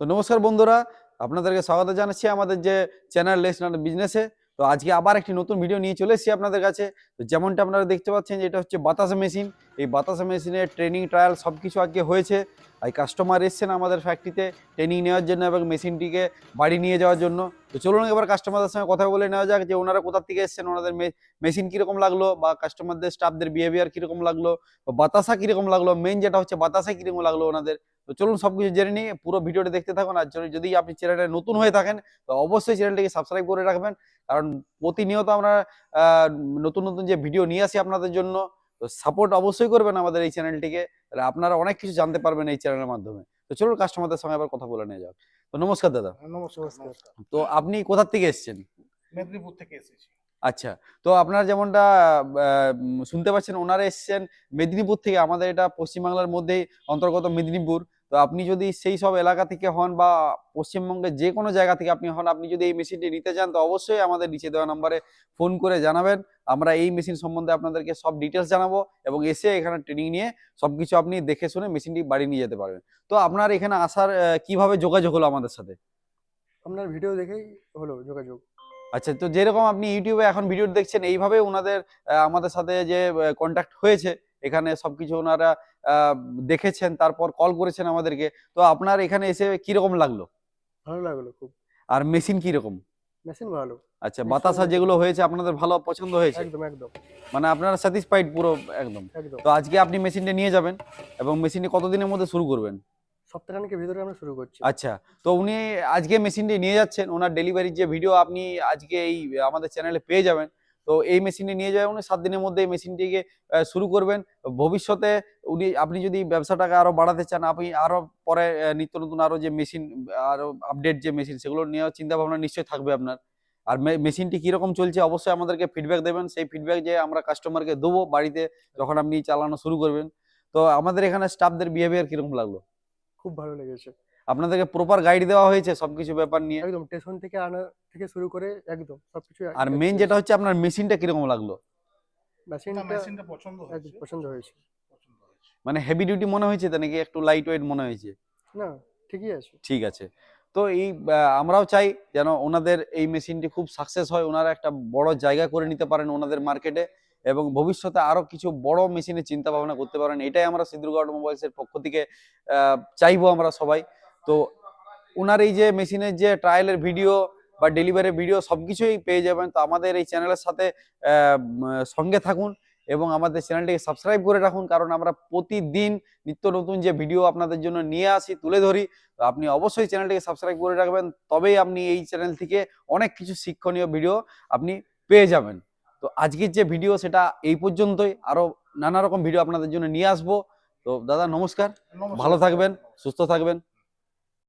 তো নমস্কার বন্ধুরা, আপনাদেরকে স্বাগত জানাচ্ছি আমাদের যে চ্যানেল লেসনার বিজনেসে। তো আজকে আবার একটি নতুন ভিডিও নিয়ে চলে এসেছি আপনাদের কাছে। তো যেমনটা আপনারা দেখতে পাচ্ছেন যে এটা হচ্ছে বাতাসা মেশিন। এই বাতাসা মেশিনের ট্রেনিং ট্রায়াল সব কিছু আজকে হয়েছে। এই কাস্টমার এসছেন আমাদের ফ্যাক্টরিতে ট্রেনিং নেওয়ার জন্য এবং মেশিনটিকে বাড়ি নিয়ে যাওয়ার জন্য। তো চলুন এবার কাস্টমারদের সঙ্গে কথা বলে নেওয়া যাক যে ওনারা কোথা থেকে এসছেন, ওনাদের মেশিন কীরকম লাগলো, বা কাস্টমারদের স্টাফদের বিহেভিয়ার কীরকম লাগলো, বাতাসা কীরকম লাগলো, মেন যেটা হচ্ছে বাতাসা কীরকম লাগলো ওনাদের। তো চলুন সবকিছু জেনে নিয়ে পুরো ভিডিওটা দেখতে থাকুন। আর যদি আপনি চ্যানেলটা নতুন হয়ে থাকেন তো অবশ্যই চ্যানেলটিকে সাবস্ক্রাইব করে রাখবেন, কারণ প্রতিনিয়ত আমরা নতুন নতুন যে ভিডিও নিয়ে আসি আপনাদের জন্য। তো সাপোর্ট অবশ্যই করবেন আমাদের এই চ্যানেলটিকে, তাহলে আপনারা অনেক কিছু জানতে পারবেন এই চ্যানেলের মাধ্যমে। তো চলুন কাস্টমারদের সঙ্গে আবার কথা বলে নিয়ে যাক। তো নমস্কার দাদা। নমস্কার। তো আপনি কোথা থেকে এসেছেন? মেদিনীপুর থেকে এসেছি। আচ্ছা, তো আপনারা যেমনটা শুনতে পাচ্ছেন ওনারা এসেছেন মেদিনীপুর থেকে। আমাদের এটা পশ্চিমবাংলার মধ্যেই অন্তর্গত মেদিনীপুর। তো আপনি যদি সেই সব এলাকা থেকে হন বা পশ্চিমবঙ্গের যে কোনো জায়গা থেকে আপনি হন, আপনি যদি এই মেশিনটি নিতে চান তো অবশ্যই আমাদের নিচে দেওয়া নাম্বারে ফোন করে জানাবেন। আমরা এই মেশিন সম্বন্ধে আপনাদেরকে সব ডিটেলস জানাবো এবং এসে এখানে ট্রেনিং নিয়ে সবকিছু আপনি দেখে শুনে মেশিনটি বাড়ি নিয়ে যেতে পারবেন। তো আপনার এখানে আসার কিভাবে যোগাযোগ হলো আমাদের সাথে? আপনার ভিডিও দেখেই হলো যোগাযোগ। আচ্ছা, তো যেরকম আপনি ইউটিউবে এখন ভিডিও দেখছেন এইভাবে ওনাদের আমাদের সাথে যে কন্ট্যাক্ট হয়েছে, এখানে সবকিছু ওনারা দেখেছেন, তারপর কল করেছেন আমাদেরকে। তো আপনার এখানে এসে কিরকম লাগলো? ভালো লাগলো খুব। আর মেশিন কিরকম? মেশিন ভালো। আচ্ছা, বাতাসা যেগুলো হয়েছে আপনাদের ভালো পছন্দ হয়েছে? একদম একদম। মানে আপনারা স্যাটিসফাইড পুরো একদম? একদম। তো আজকে আপনি মেশিনটা নিয়ে যাবেন এবং মেশিনটি কতদিনের মধ্যে শুরু করবেন? সপ্তাহখানেকের ভিতরে আমরা শুরু করছি। আচ্ছা, তো উনি আজকে মেশিনটি নিয়ে যাচ্ছেন। ওনার ডেলিভারির যে ভিডিও আপনি আজকে এই আমাদের চ্যানেলে পেয়ে যাবেন। তো এই মেশিনটি নিয়ে যাবেন, উনি ৭ দিনের মধ্যে এই মেশিনটিকে শুরু করবেন। ভবিষ্যতে আপনি যদি ব্যবসাটাকে আরো বাড়াতে চান, আপনি আরো পরে নিত্য নতুন আরো যে মেশিন, আরো আপডেট যে মেশিন সেগুলো নেওয়ার চিন্তা ভাবনা নিশ্চয়ই থাকবে আপনার। আর মেশিনটি কিরকম চলছে অবশ্যই আমাদেরকে ফিডব্যাক দেবেন। সেই ফিডব্যাক যে আমরা কাস্টমারকে দেবো বাড়িতে যখন আপনি চালানো শুরু করবেন। তো আমাদের এখানে স্টাফদের বিহেভিয়ার কিরকম লাগলো? খুব ভালো লেগেছে। আপনাদেরকে প্রপার গাইড দেওয়া হয়েছে সবকিছু ব্যাপার নিয়ে? একদম স্টেশন থেকে আনা থেকে শুরু করে একদম সবকিছু। আর মেইন যেটা হচ্ছে আপনার মেশিনটা কিরকম লাগলো? মেশিনটা পছন্দ হয়েছে। মানে হেভি ডিউটি মনে হয়েছে তো নাকি একটু লাইট ওয়েট মনে হয়েছে? না, ঠিকই আছে। ঠিক আছে। তো এই আমরাও চাই যেন ওনাদের এই মেশিনটি খুব সাকসেস হয়, ওনারা একটা বড় জায়গা করে নিতে পারেন ওনাদের মার্কেটে এবং ভবিষ্যতে আরো কিছু বড় মেশিনের চিন্তা ভাবনা করতে পারেন। এটাই আমরা সিদ্রুগ অটোমোবাইলসের পক্ষ থেকে চাইবো আমরা সবাই। তো ওনার এই যে মেশিনের যে ট্রায়ালের ভিডিও বা ডেলিভারি ভিডিও সবকিছুই পেয়ে যাবেন। তো আমাদের এই চ্যানেলের সাথে সঙ্গে থাকুন এবং আমাদের চ্যানেলটিকে সাবস্ক্রাইব করে রাখুন, কারণ আমরা প্রতিদিন নিত্য নতুন যে ভিডিও আপনাদের জন্য নিয়ে আসি, তুলে ধরি। তো আপনি অবশ্যই চ্যানেলটিকে সাবস্ক্রাইব করে রাখবেন, তবেই আপনি এই চ্যানেল থেকে অনেক কিছু শিক্ষণীয় ভিডিও আপনি পেয়ে যাবেন। তো আজকের যে ভিডিও সেটা এই পর্যন্তই, আরো নানা রকম ভিডিও আপনাদের জন্য নিয়ে আসবো। তো দাদা নমস্কার, ভালো থাকবেন, সুস্থ থাকবেন।